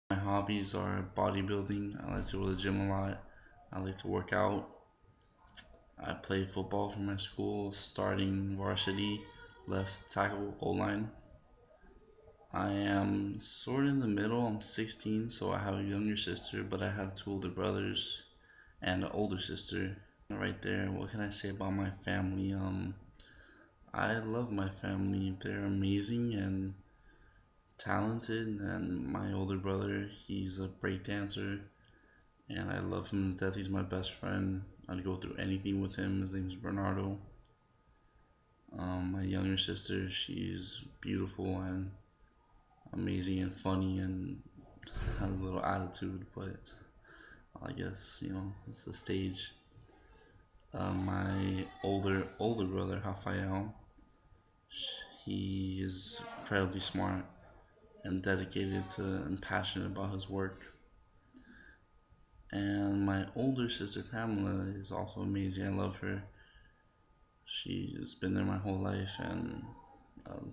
My hobbies are bodybuilding. I like to go to the gym a lot. I like to work out. I play football for my school, starting varsity, left tackle, O-line. I am sort of in the middle. I'm 16, so I have a younger sister, but I have two older brothers and an older sister. Right there, what can I say about my family? I love my family. They're amazing and talented, and my older brother, he's a break dancer, and I love him to death. He's my best friend. I'd go through anything with him. His name's Bernardo. My younger sister, she's beautiful and amazing and funny and has a little attitude, but I guess it's the stage. My older brother Rafael, he is incredibly smart and dedicated to and passionate about his work. And my older sister Pamela is also amazing. I love her. She's been there my whole life, and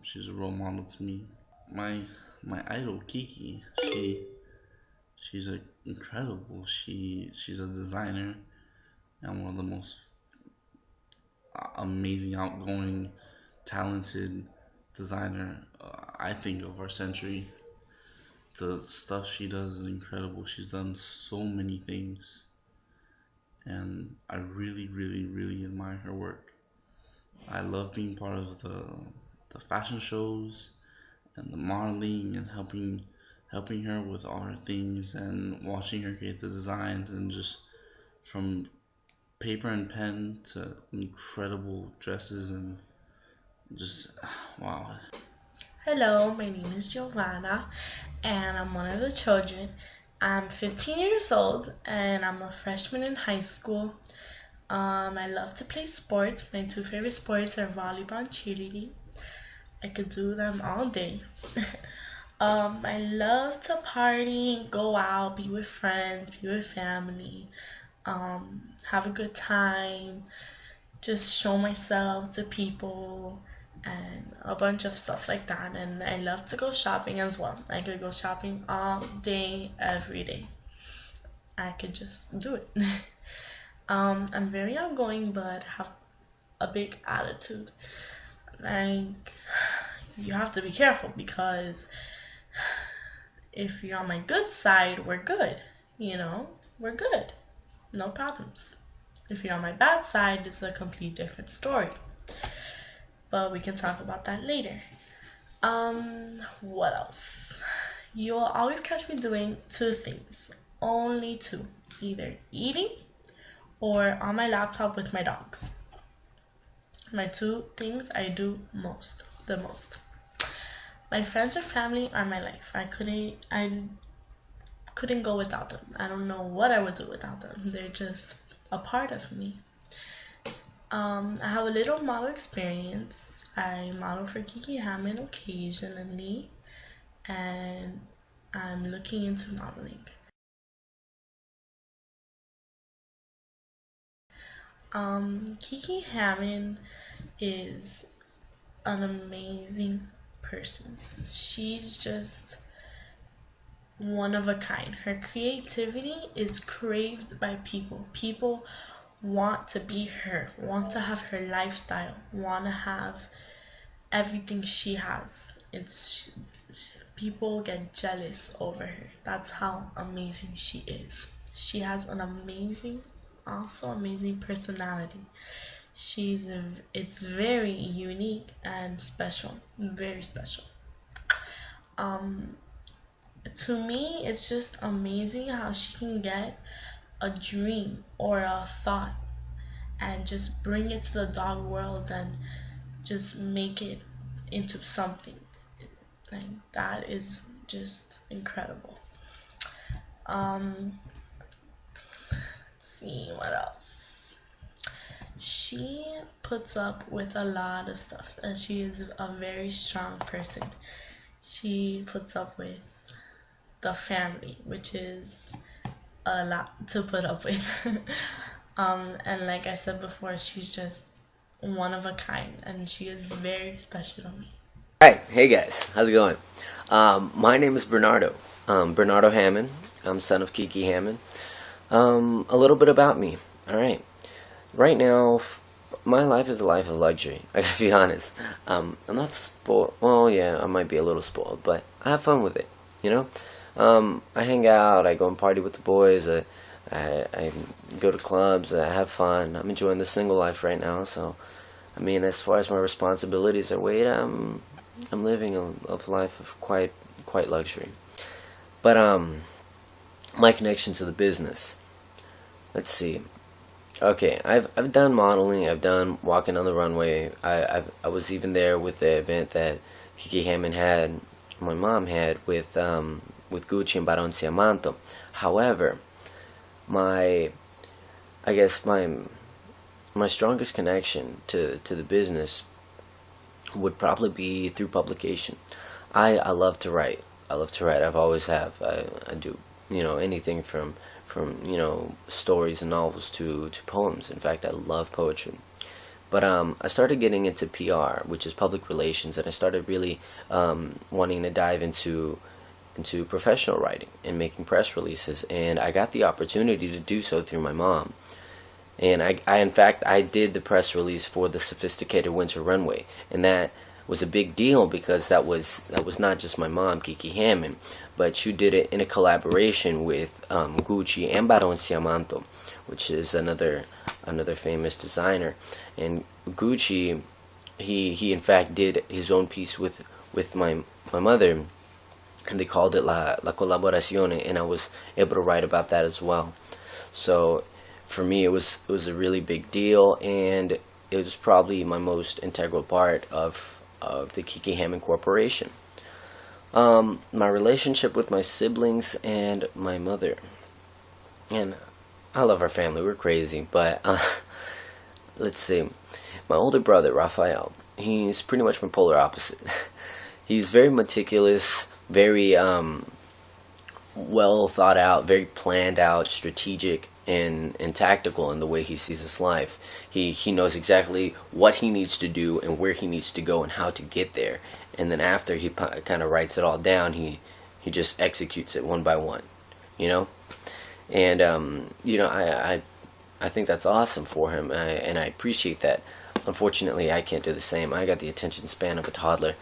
she's a role model to me. My idol Kiki, she's incredible. She's a designer and one of the most amazing, outgoing, talented designer I think of our century. The stuff she does is incredible. She's done so many things, and I really, really, really admire her work. I love being part of the fashion shows and the modeling and helping her with all her things and watching her create the designs, and just from paper and pen to incredible dresses and just wow. Hello, my name is Giovanna, and I'm one of the children. I'm 15 years old, and I'm a freshman in high school. I love to play sports. My two favorite sports are volleyball and cheerleading. I could do them all day. I love to party, go out, be with friends, be with family, have a good time, just show myself to people, and a bunch of stuff like that. And I love to go shopping as well. I could go shopping all day, every day. I could just do it. I'm very outgoing, but have a big attitude. Like, you have to be careful because if you're on my good side, we're good. We're good. No problems. If you're on my bad side, it's a complete different story. But we can talk about that later. What else? You'll always catch me doing two things. Only two. Either eating or on my laptop with my dogs. My two things I do the most. My friends or family are my life. I couldn't go without them. I don't know what I would do without them. They're just a part of me. I have a little model experience. I model for Kiki Hamann occasionally, and I'm looking into modeling. Kiki Hamann is an amazing person. She's just one of a kind. Her creativity is craved by people. People want to be her, want to have her lifestyle, want to have everything she has. People get jealous over her. That's how amazing she is. She has an also amazing personality. It's very unique and special, very special. To me, it's just amazing how she can get a dream or a thought and just bring it to the dog world and just make it into something. Like, that is just incredible. Let's see what else. She puts up with a lot of stuff, and she is a very strong person. She puts up with the family, which is a lot to put up with. And like I said before, she's just one of a kind, and she is very special to me. Hi, hey guys, how's it going? My name is Bernardo. Bernardo Hammond. I'm son of Kiki Hamann. A little bit about me. All right. Right now, my life is a life of luxury. I gotta be honest. I'm not spoiled. Well, yeah, I might be a little spoiled, but I have fun with it. You know. I hang out. I go and party with the boys. I go to clubs. I have fun. I'm enjoying the single life right now. So, I mean, as far as my responsibilities are weighed, I'm living a life of quite luxury. But my connection to the business. Let's see. Okay, I've done modeling. I've done walking on the runway. I was even there with the event that Kiki Hamann had, my mom had with Gucci and ABS-CBN. However, my I guess my strongest connection to the business would probably be through publication. I love to write. I love to write. I've always have. I do anything from stories and novels to poems. In fact, I love poetry. But I started getting into PR, which is public relations, and I started really wanting to dive into professional writing and making press releases. And I got the opportunity to do so through my mom. And I in fact, I did the press release for the Sophisticated Winter Runway, and that was a big deal because that was not just my mom, Kiki Hamann, but she did it in a collaboration with Gucci and ABS-CBN, which is another famous designer. And Gucci, he in fact did his own piece with my mother, and they called it La Colaborazione, and I was able to write about that as well. So for me, it was a really big deal, and it was probably my most integral part of the Kiki Hamann Corporation. My relationship with my siblings and my mother, and I love our family. We're crazy, but let's see. My older brother, Raphael, he's pretty much my polar opposite. He's very meticulous, very well thought out, very planned out, strategic, and tactical in the way he sees his life. He knows exactly what he needs to do and where he needs to go and how to get there. And then after he kind of writes it all down, he just executes it one by one, you know. And I think that's awesome for him, and I appreciate that. Unfortunately, I can't do the same. I got the attention span of a toddler,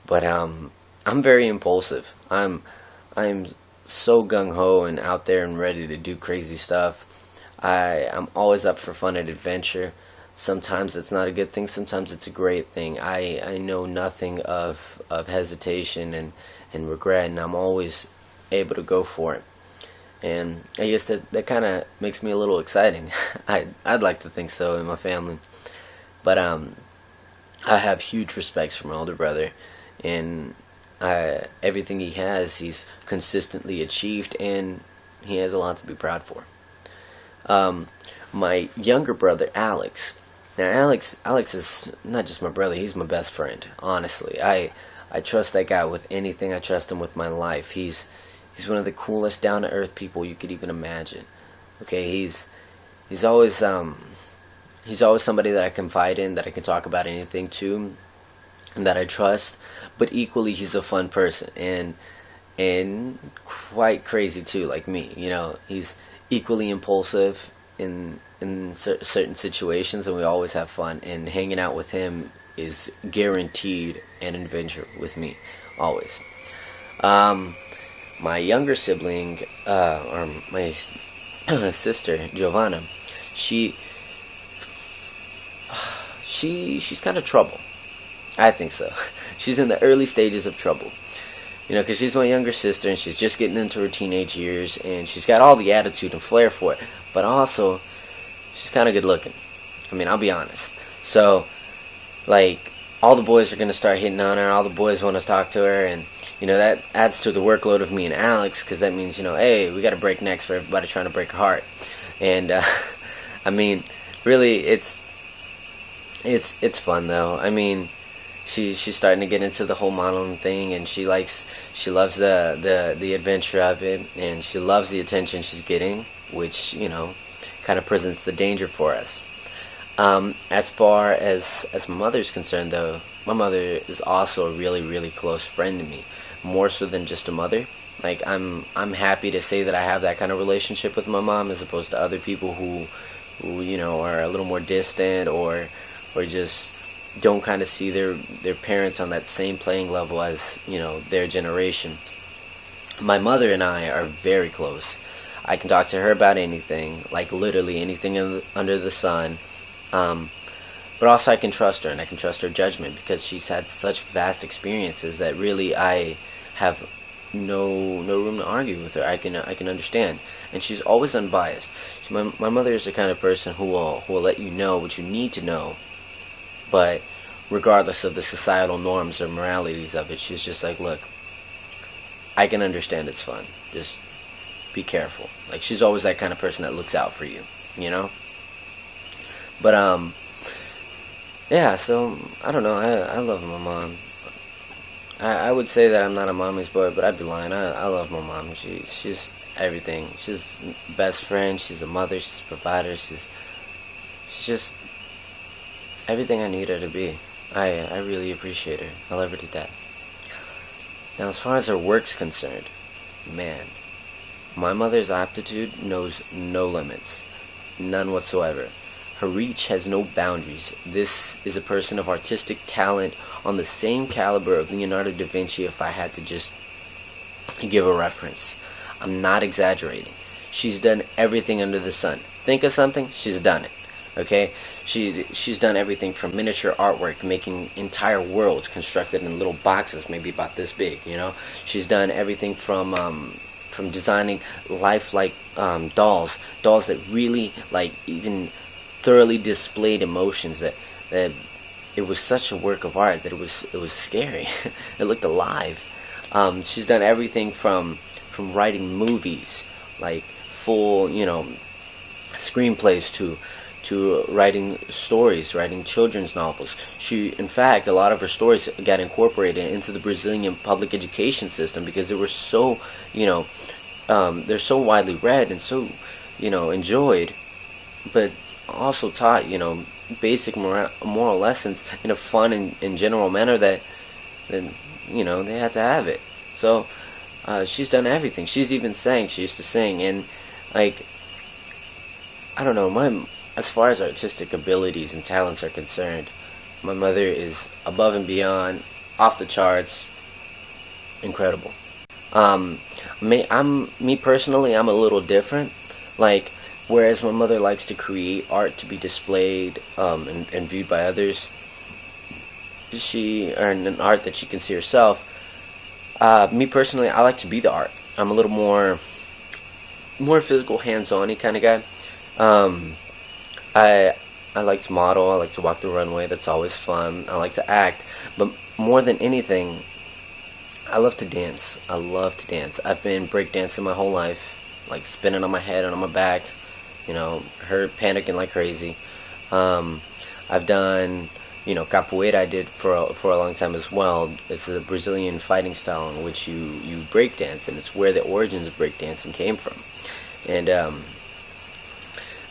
but I'm very impulsive. I'm so gung ho and out there and ready to do crazy stuff. I'm always up for fun and adventure. Sometimes it's not a good thing, sometimes it's a great thing. I know nothing of hesitation and regret, and I'm always able to go for it. And I guess that kind of makes me a little exciting. I'd like to think so in my family. But I have huge respects for my older brother, and everything he has, he's consistently achieved, and he has a lot to be proud for. My younger brother, Alex. Now, Alex is not just my brother; he's my best friend. Honestly, I trust that guy with anything. I trust him with my life. He's one of the coolest, down to earth people you could even imagine. Okay, he's always somebody that I confide in, that I can talk about anything to, and that I trust. But equally, he's a fun person and quite crazy too, like me. You know, he's equally impulsive in certain situations, and we always have fun. And hanging out with him is guaranteed an adventure with me, always. My younger sibling, or my sister Giovanna, she's kind of trouble. I think so. She's in the early stages of trouble. You know, because she's my younger sister, and she's just getting into her teenage years, and she's got all the attitude and flair for it. But also, she's kind of good looking. I mean, I'll be honest. So, like, all the boys are going to start hitting on her. All the boys want to talk to her, and, you know, that adds to the workload of me and Alex, because that means, you know, hey, we got to break necks for everybody trying to break a heart. And, I mean, really, it's fun, though. I mean, she's starting to get into the whole modeling thing, and she loves the adventure of it, and she loves the attention she's getting, which, you know, kind of presents the danger for us. As far as my mother's concerned, though, my mother is also a really, really close friend to me, more so than just a mother. Like I'm happy to say that I have that kind of relationship with my mom, as opposed to other people who are a little more distant, or just don't kind of see their parents on that same playing level as their generation. My mother and I are very close. I can talk to her about anything, like literally anything under the sun. But also I can trust her, and I can trust her judgment, because she's had such vast experiences that really I have no room to argue with her. I can understand, and she's always unbiased. My mother is the kind of person who will let you know what you need to know, but regardless of the societal norms or moralities of it, she's just like, look, I can understand it's fun. Just be careful. Like, she's always that kind of person that looks out for you, But yeah. So I don't know. I love my mom. I would say that I'm not a mommy's boy, but I'd be lying. I love my mom. She's everything. She's best friend. She's a mother. She's a provider. She's just everything I need her to be. I really appreciate her. I love her to death. Now, as far as her work's concerned, man, my mother's aptitude knows no limits. None whatsoever. Her reach has no boundaries. This is a person of artistic talent on the same caliber of Leonardo da Vinci, if I had to just give a reference. I'm not exaggerating. She's done everything under the sun. Think of something, she's done it. Okay? She's done everything from miniature artwork, making entire worlds constructed in little boxes, maybe about this big, She's done everything from designing lifelike dolls that really, like, even thoroughly displayed emotions, that it was such a work of art that it was scary. It looked alive. She's done everything from writing movies, like full screenplays, to writing stories, writing children's novels. In fact, a lot of her stories got incorporated into the Brazilian public education system, because they were so they're so widely read and so enjoyed, but also taught basic moral lessons in a fun and general manner that they had to have it. So she's done everything. She's even sang. She used to sing, and like, I don't know, as far as artistic abilities and talents are concerned, my mother is above and beyond, off the charts, incredible. Me personally, I'm a little different. Like, whereas my mother likes to create art to be displayed and viewed by others, an art that she can see herself. Me personally, I like to be the art. I'm a little more physical, hands-on-y kind of guy. I like to model. I like to walk the runway. That's always fun. I like to act, but more than anything, I love to dance. I love to dance. I've been breakdancing my whole life, like spinning on my head and on my back, her panicking like crazy. I've done, capoeira. I did for a long time as well. It's a Brazilian fighting style in which you breakdance, and it's where the origins of breakdancing came from. And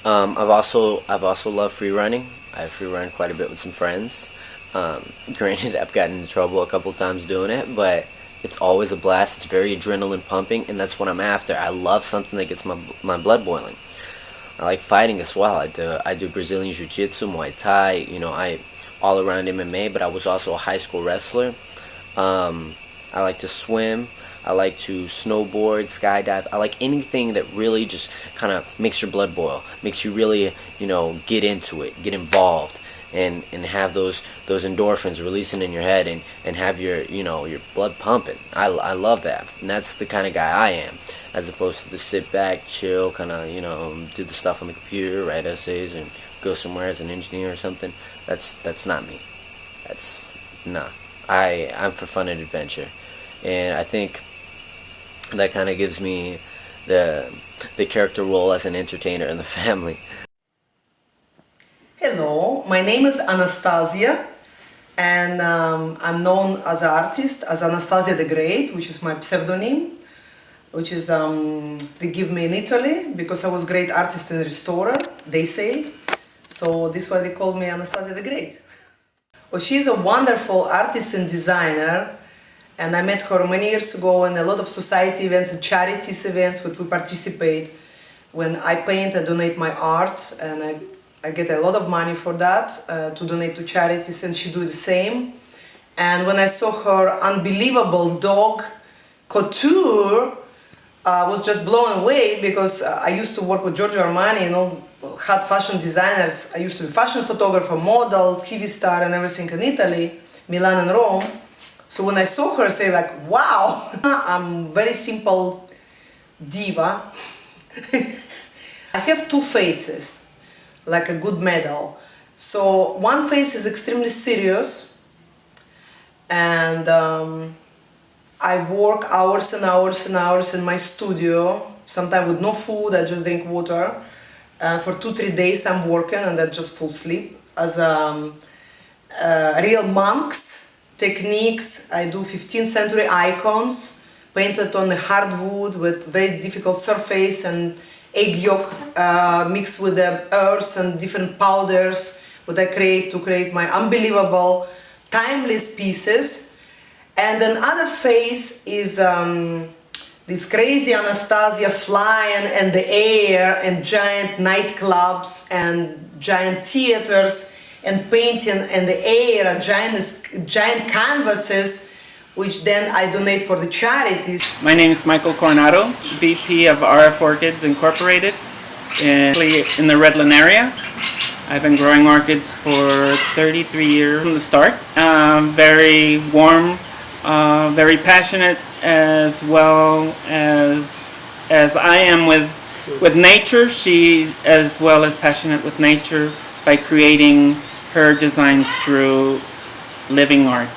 I've also loved free running. I free run quite a bit with some friends. Granted, I've gotten into trouble a couple times doing it, but it's always a blast. It's very adrenaline pumping, and that's what I'm after. I love something that gets my blood boiling. I like fighting as well. I do Brazilian Jiu-Jitsu, Muay Thai. I all around MMA, but I was also a high school wrestler. I like to swim. I like to snowboard, skydive. I like anything that really just kind of makes your blood boil, makes you really, get into it, get involved, and have those endorphins releasing in your head, and have your blood pumping. I love that, and that's the kind of guy I am, as opposed to the sit back, chill, kind of do the stuff on the computer, write essays, and go somewhere as an engineer or something. That's not me. That's nah. I'm for fun and adventure, and I think that kind of gives me the character role as an entertainer in the family. Hello, my name is Anastasia, and I'm known as an artist as Anastasia the Great, which is my pseudonym, which is they give me in Italy because I was great artist and restorer, they say. So this is why they call me Anastasia the Great. Well, she's a wonderful artist and designer, And I met her many years ago in a lot of society events and charities events which we participate. When I paint, I donate my art, and I get a lot of money for that to donate to charities, and she do the same. And when I saw her unbelievable dog couture, I was just blown away, because I used to work with Giorgio Armani and all hot fashion designers. I used to be fashion photographer, model, TV star and everything in Italy, Milan and Rome. So when I saw her, I say like, wow, I'm very simple diva. I have two faces, like a good medal. So one face is extremely serious, and I work hours and hours and hours in my studio, sometimes with no food, I just drink water. For 2-3 days I'm working, and then just full sleep. As real monks techniques, I do 15th century icons painted on the hardwood with very difficult surface, and egg yolk mixed with the earths and different powders what I create to create my unbelievable timeless pieces. And another face is this crazy Anastasia flying in the air and giant nightclubs and giant theaters and painting in the air giant canvases, which then I donate for the charities. My name is Michael Coronado, VP of RF Orchids Incorporated in the Redland area. I've been growing orchids for 33 years from the start. Very warm, very passionate, as well as I am with nature. She's as well as passionate with nature by creating her designs through living art.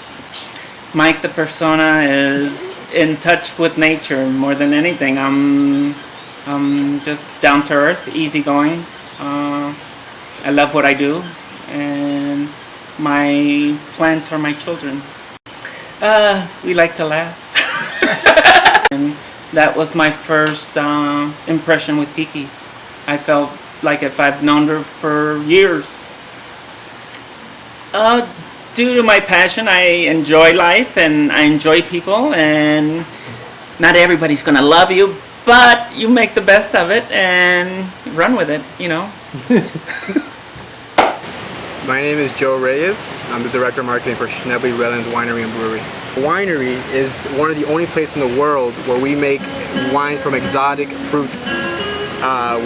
Mike the persona is in touch with nature more than anything. I'm just down to earth, easygoing. I love what I do, and my plants are my children. We like to laugh. And that was my first impression with Kiki. I felt like if I've known her for years. Due to my passion, I enjoy life and I enjoy people, and not everybody's gonna love you, but you make the best of it and run with it, you know. My name is Joe Reyes. I'm the Director of Marketing for Schnebly Redlands Winery and Brewery. Winery is one of the only places in the world where we make wine from exotic fruits.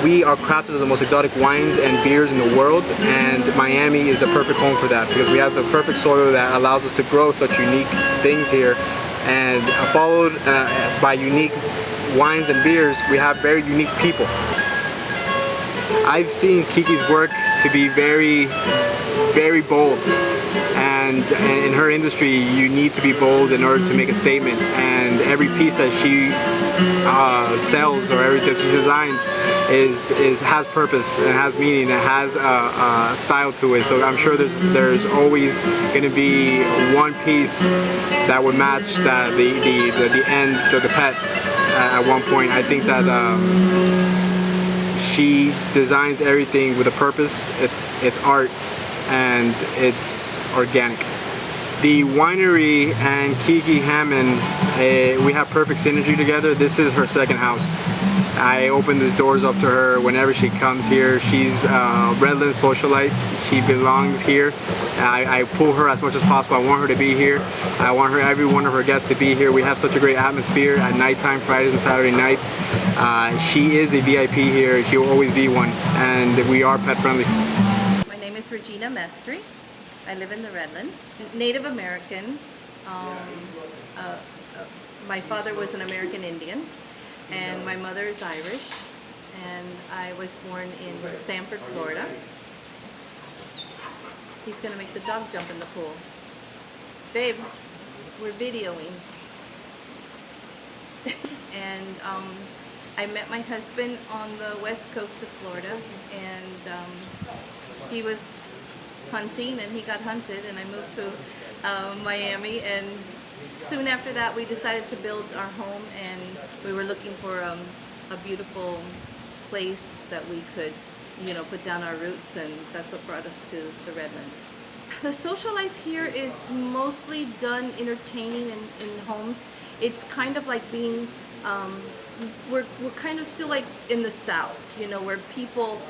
We are crafted of the most exotic wines and beers in the world, and Miami is the perfect home for that, because we have the perfect soil that allows us to grow such unique things here. And followed by unique wines and beers, we have very unique people. I've seen Kiki's work to be very, very bold, and in her industry you need to be bold in order to make a statement, and every piece that she sells or everything that she designs has purpose and has meaning and has a style to it. So I'm sure there's always going to be one piece that would match the end or the pet at one point. I think that she designs everything with a purpose. It's art and it's organic. The winery and Kiki Hamann, we have perfect synergy together. This is her second house. I open these doors up to her whenever she comes here. She's a Redland socialite. She belongs here. I pull her as much as possible. I want her to be here. I want every one of her guests to be here. We have such a great atmosphere at nighttime, Fridays and Saturday nights. She is a VIP here. She will always be one, and we are pet friendly. My name is Regina Mestri. I live in the Redlands. Native American. My father was an American Indian, and my mother is Irish, and I was born in Sanford, Florida. He's gonna make the dog jump in the pool. Babe, we're videoing. And I met my husband on the west coast of Florida, and he was hunting and he got hunted, and I moved to Miami, and soon after that we decided to build our home, and we were looking for a beautiful place that we could, you know, put down our roots, and that's what brought us to the Redlands. The social life here is mostly done entertaining in homes. It's kind of like being, we're kind of still like in the South, you know, where people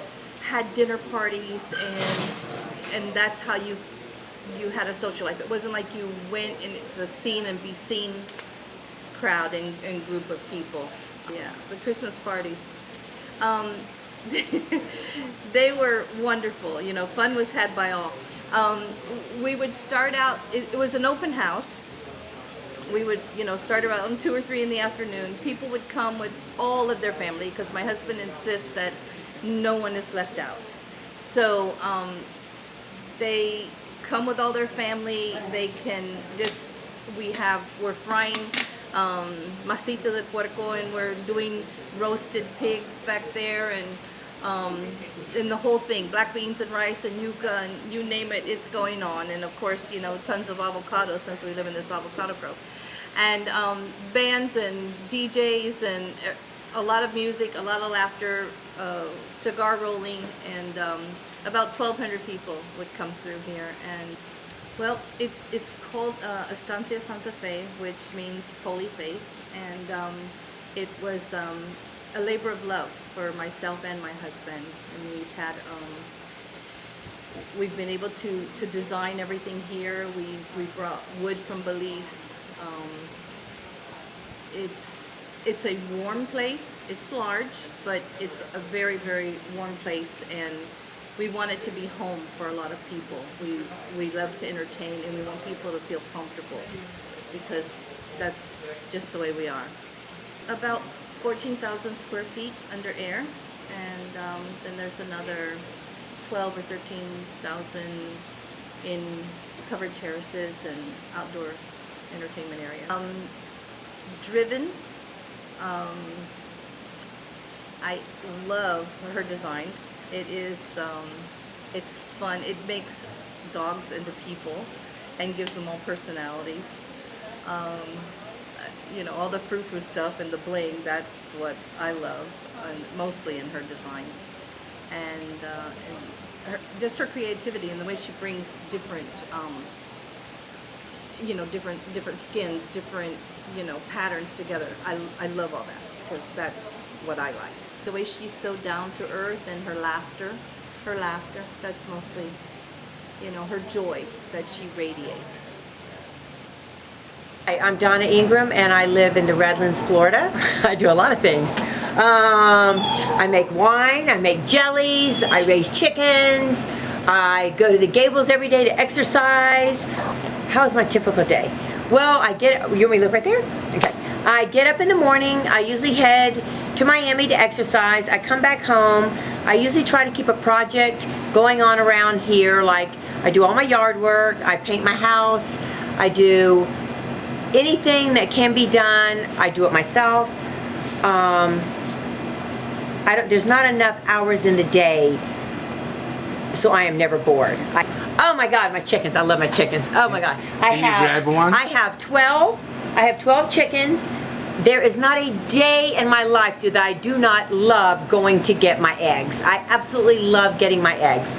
had dinner parties and that's how you had a social life. It wasn't like you went and it's a seen and be seen crowd and group of people. Yeah, the Christmas parties. They were wonderful, you know, fun was had by all. We would start out, it was an open house. We would, you know, start around 2 or 3 in the afternoon. People would come with all of their family because my husband insists that no one is left out. So they come with all their family. They can just, we're frying masita de puerco and we're doing roasted pigs back there and the whole thing, black beans and rice and yuca and you name it, it's going on. And of course, you know, tons of avocado since we live in this avocado grove. And bands and DJs and a lot of music, a lot of laughter, cigar rolling, and about 1,200 people would come through here. And well, it's called Estancia Santa Fe, which means Holy Faith, and it was a labor of love for myself and my husband. And we've been able to design everything here. We brought wood from Belize. It's a warm place. It's large, but it's a very, very warm place, and we want it to be home for a lot of people. We love to entertain, and we want people to feel comfortable because that's just the way we are. About 14,000 square feet under air, and then there's another 12 or 13,000 in covered terraces and outdoor entertainment area. Driven. I love her designs. It is, it's fun. It makes dogs into people and gives them all personalities. You know, all the frou-frou stuff and the bling, that's what I love, mostly in her designs. And just her creativity and the way she brings different, you know, different skins, different, you know, patterns together. I love all that because that's what I like. The way she's so down to earth and her laughter, that's mostly, you know, her joy that she radiates. Hi, I'm Donna Ingram and I live in the Redlands, Florida. I do a lot of things. I make wine, I make jellies, I raise chickens, I go to the Gables every day to exercise. How's my typical day? Well, you want me to look right there? Okay. I get up in the morning, I usually head to Miami to exercise, I come back home, I usually try to keep a project going on around here, like I do all my yard work, I paint my house, I do anything that can be done, I do it myself. There's not enough hours in the day, so I am never bored. Oh my God, my chickens! I love my chickens. Oh my God, I have 12 chickens. There is not a day in my life that I do not love going to get my eggs. I absolutely love getting my eggs.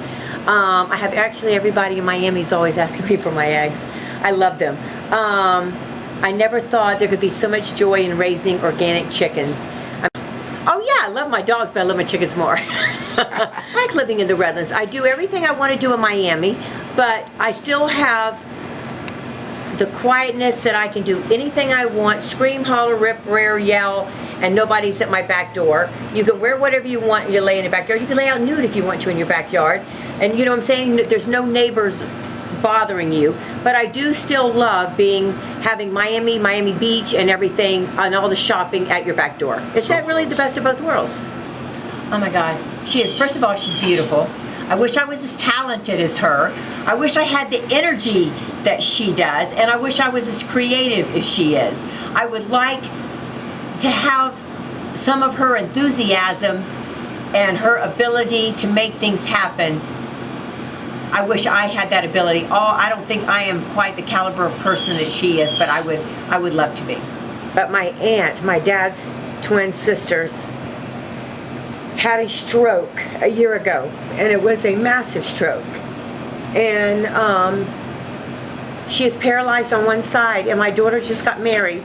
I have actually everybody in Miami is always asking me for my eggs. I love them. I never thought there could be so much joy in raising organic chickens. Oh yeah, I love my dogs, but I love my chickens more. I like living in the Redlands. I do everything I want to do in Miami, but I still have the quietness that I can do anything I want, scream, holler, rip, rear, yell, and nobody's at my back door. You can wear whatever you want and you lay in the backyard. You can lay out nude if you want to in your backyard. And you know what I'm saying? There's no neighbors bothering you, but I do still love having Miami Beach and everything and all the shopping at your back door. Is that really the best of both worlds? Oh my God, she is. First of all, she's beautiful. I wish I was as talented as her. I wish I had the energy that she does, and I wish I was as creative as she is. I would like to have some of her enthusiasm and her ability to make things happen. I wish I had that ability. I don't think I am quite the caliber of person that she is, but I would love to be. But my aunt, my dad's twin sisters, had a stroke a year ago, and it was a massive stroke. and she is paralyzed on one side, and my daughter just got married,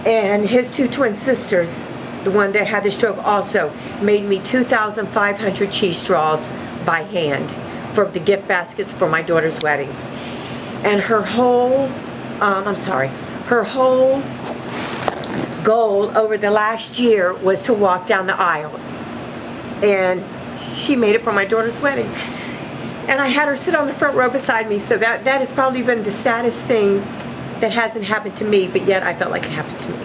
and his two twin sisters, the one that had the stroke also, made me 2,500 cheese straws by hand for the gift baskets for my daughter's wedding. And her whole, her whole goal over the last year was to walk down the aisle. And she made it for my daughter's wedding. And I had her sit on the front row beside me, so that has probably been the saddest thing that hasn't happened to me, but yet I felt like it happened to me.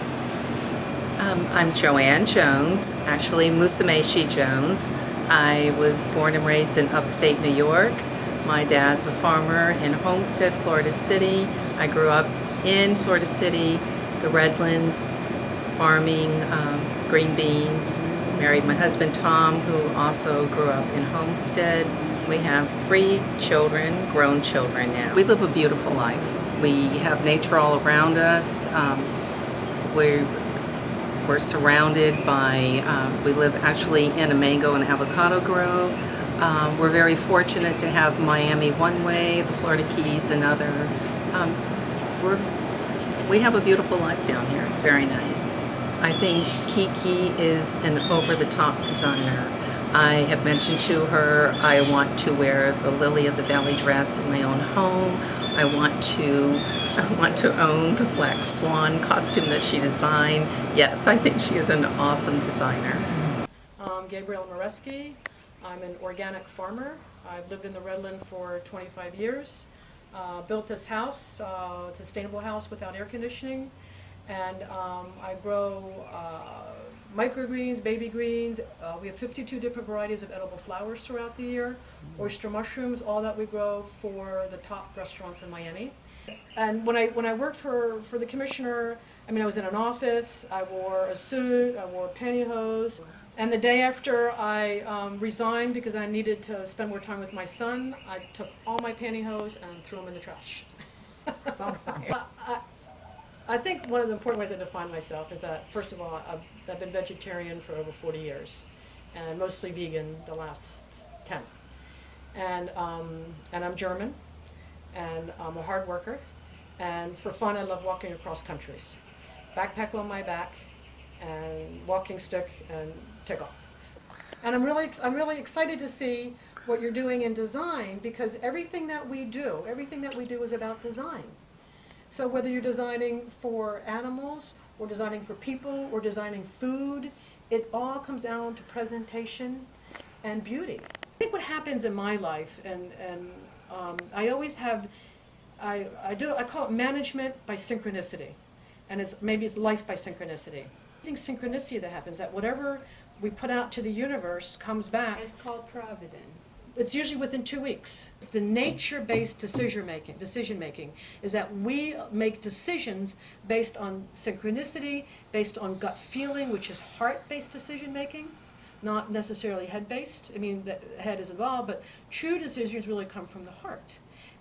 I'm Joanne Jones, actually Musumeshi Jones. I was born and raised in upstate New York. My dad's a farmer in Homestead, Florida City. I grew up in Florida City, the Redlands, farming green beans. Married my husband Tom, who also grew up in Homestead. We have 3 children, grown children now. We live a beautiful life. We have nature all around us. We're surrounded by, we live actually in a mango and avocado grove. We're very fortunate to have Miami one way, the Florida Keys another. We have a beautiful life down here. It's very nice. I think Kiki is an over-the-top designer. I have mentioned to her I want to wear the Lily of the Valley dress in my own home. I want to own the Black Swan costume that she designed. Yes, I think she is an awesome designer. I'm Gabrielle Moreski. I'm an organic farmer. I've lived in the Redland for 25 years. Built this house, a sustainable house without air conditioning. And I grow microgreens, baby greens. We have 52 different varieties of edible flowers throughout the year. Oyster mushrooms, all that we grow for the top restaurants in Miami. And when I worked for the commissioner, I mean, I was in an office, I wore a suit, I wore pantyhose. And the day after I resigned because I needed to spend more time with my son, I took all my pantyhose and threw them in the trash. I think one of the important ways I define myself is that, first of all, I've been vegetarian for over 40 years, and mostly vegan the last 10. And I'm German, and I'm a hard worker, and for fun I love walking across countries. Backpack on my back, and walking stick, and take off. And I'm really excited to see what you're doing in design, because everything that we do is about design. So whether you're designing for animals, or designing for people, or designing food, it all comes down to presentation and beauty. I think what happens in my life, and I always have, I call it management by synchronicity, and maybe it's life by synchronicity. I think synchronicity that happens, that whatever we put out to the universe comes back. It's called providence. It's usually within 2 weeks. The nature-based decision making is that we make decisions based on synchronicity, based on gut feeling, which is heart-based decision making, not necessarily head-based. I mean, the head is involved, but true decisions really come from the heart.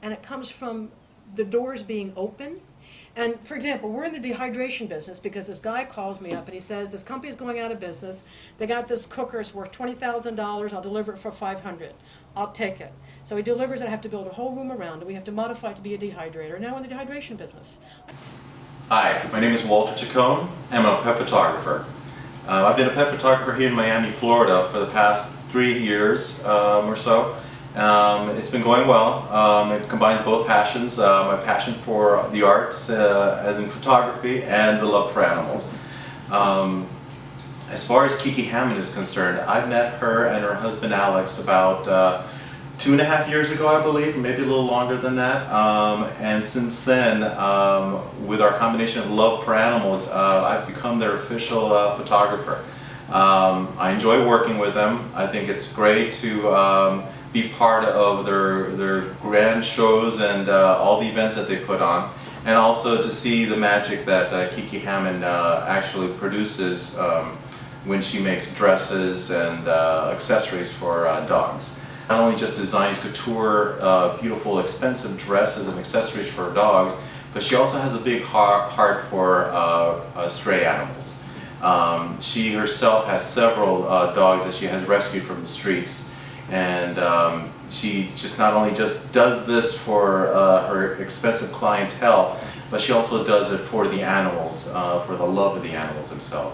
And it comes from the doors being open. And for example, we're in the dehydration business because this guy calls me up and he says, this company's going out of business. They got this cooker, it's worth $20,000. I'll deliver it for $500. I'll take it. So he delivers it. I have to build a whole room around it. We have to modify it to be a dehydrator. Now we're in the dehydration business. Hi, my name is Walter Chacon. I'm a pet photographer. I've been a pet photographer here in Miami, Florida for the past 3 years or so. It's been going well. It combines both passions, my passion for the arts, as in photography, and the love for animals. As far as Kiki Hamann is concerned, I met her and her husband Alex about 2.5 years ago, I believe, maybe a little longer than that. And since then, with our combination of love for animals, I've become their official photographer. I enjoy working with them. I think it's great to be part of their grand shows and all the events that they put on, and also to see the magic that Kiki Hamann actually produces when she makes dresses and accessories for dogs. Not only just designs couture, beautiful, expensive dresses and accessories for dogs, but she also has a big heart for stray animals. She herself has several dogs that she has rescued from the streets. And she just not only just does this for her expensive clientele, but she also does it for the animals, for the love of the animals themselves.